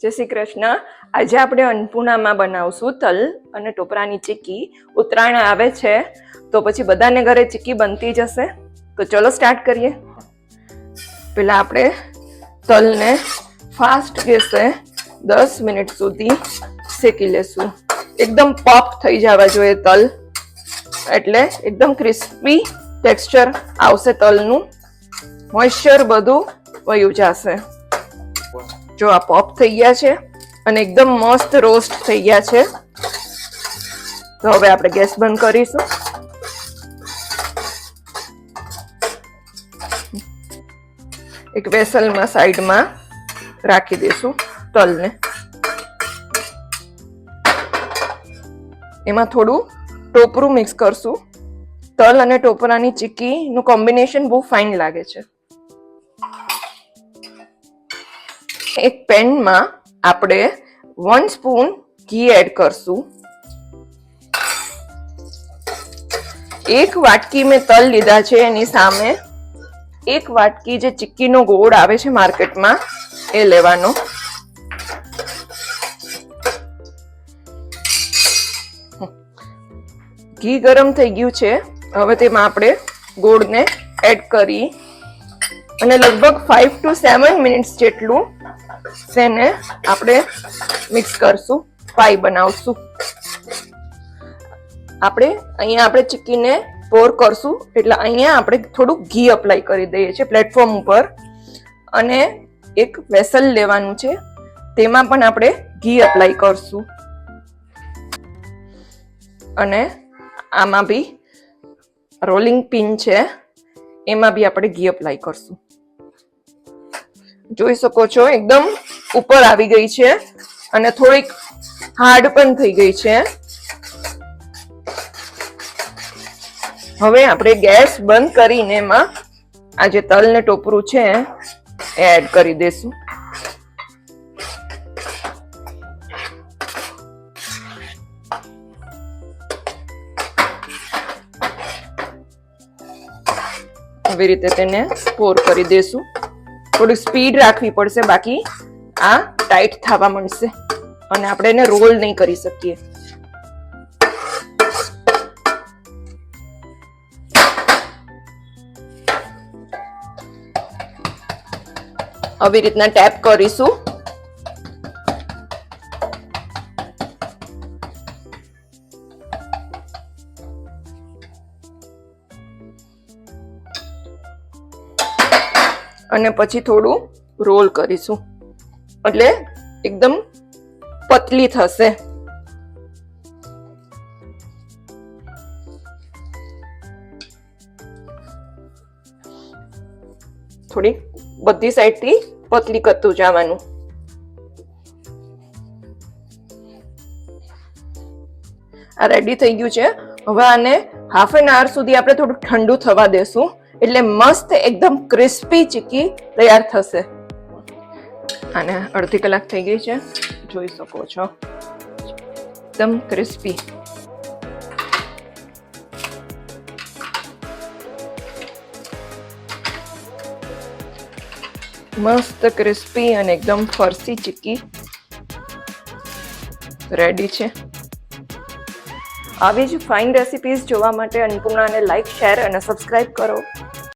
જય શ્રી કૃષ્ણ. આજે આપણે અન્નપૂર્ણામાં બનાવશું તલ અને ટોપરાની ચીક્કી. ઉત્તરાયણ આવે છે તો પછી બધાને ઘરે ચીક્કી બનતી જ હશે. તો ચલો સ્ટાર્ટ કરીએ. પહેલા આપણે તલને ફાસ્ટ ગેસે 10 મિનિટ સુધી શેકી લેશું. એકદમ પફ થઈ જવા જોઈએ તલ, એટલે એકદમ ક્રિસ્પી ટેક્સચર આવશે તલનું. મોઇશ્ચર બધું વયું જશે. જો આ પોપ થઈ ગયા છે અને એકદમ મસ્ત રોસ્ટ થઈ ગયા છે. તો હવે આપણે ગેસ બંધ કરીશું. એક વેસલમાં સાઈડમાં રાખી દઈશું તલને. એમાં થોડું ટોપરું મિક્સ કરશું. તલ અને ટોપરાની ચીક્કીનું કોમ્બિનેશન બહુ ફાઇન લાગે છે. એક પેનમાં આપણે 1 સ્પૂન ઘી એડ કરશું. 1 વાટકી મેં તલ લીધા છે, એની સામે 1 વાટકી જે ચીક્કીનો ગોળ આવે છે માર્કેટમાં એ લેવાનો. ઘી ગરમ થઈ ગયું છે. હવે તેમાં આપણે ગોળને એડ કરી અને લગભગ 5 to 7 મિનિટ્સ જેટલું તેને આપણે મિક્સ કરશું, પાઈ બનાવશું. આપણે ચીક્કીને પોર કરશું એટલે અહીંયા આપણે થોડું ઘી અપ્લાય કરી દઈએ છીએ પ્લેટફોર્મ ઉપર. અને એક વેસલ લેવાનું છે, તેમાં પણ આપણે ઘી અપ્લાય કરશું. અને આમાં બી રોલિંગ પિન છે, એમાં બી આપણે ઘી અપ્લાય કરશું. જોઈ શકો છો એકદમ ઉપર આવી ગઈ છે અને થોડીક હાર્ડ પણ થઈ ગઈ છે. હવે આપણે ગેસ બંધ કરીને એમાં આ જે તલ ને ટોપરું છે એ એડ કરી દેશું. આવી રીતે તેને પોર કરી દેશું. થોડી સ્પીડ રાખવી પડશે, બાકી આ ટાઈટ થવા માંડશે અને આપણે એને રોલ નહીં કરી શકીએ. આવી રીતના ટેપ કરીશું. અને પછી થોડું રોલ કરીશું એટલે એકદમ પતલી થશે. થોડી બધી સાઈડથી પતલી કરતું જવાનું. આ રેડી થઈ ગયું છે. હવે આને હાફ એન આવર સુધી આપણે થોડું ઠંડુ થવા દેશું, એટલે મસ્ત એકદમ ક્રિસ્પી ચીક્કી તૈયાર થશે. આને અડધી કલાક થઈ ગઈ છે, જોઈ શકો છો એકદમ ક્રિસ્પી. મસ્ત ક્રિસ્પી અને એકદમ ફરસી ચીક્કી રેડી છે. આવી જ ફાઇન રેસિપીઝ જોવા માટે અન્નપૂર્ણાને લાઈક, શેર અને સબસ્ક્રાઇબ કરો.